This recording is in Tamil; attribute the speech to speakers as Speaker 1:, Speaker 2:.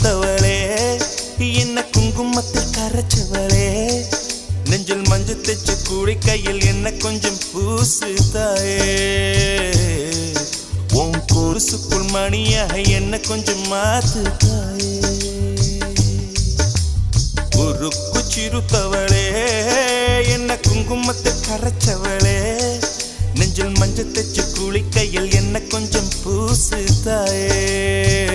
Speaker 1: சிறுத்தவளே என்ன குங்குமத்தில் கரைச்சவளே நெஞ்சில் மஞ்சள் தைச்சு கூடி கையில் என்ன கொஞ்சம் பூசு தாயே உன் கொலுசுக்குள் மணியாக என்ன கொஞ்சம் மாத்து தாயே உருக்கு சிறுத்தவளே என்ன குங்குமத்தில் கரைச்சவளே நெஞ்சில் மஞ்சள் தைச்சு கூலி கையில் என்ன கொஞ்சம் பூசு தாயே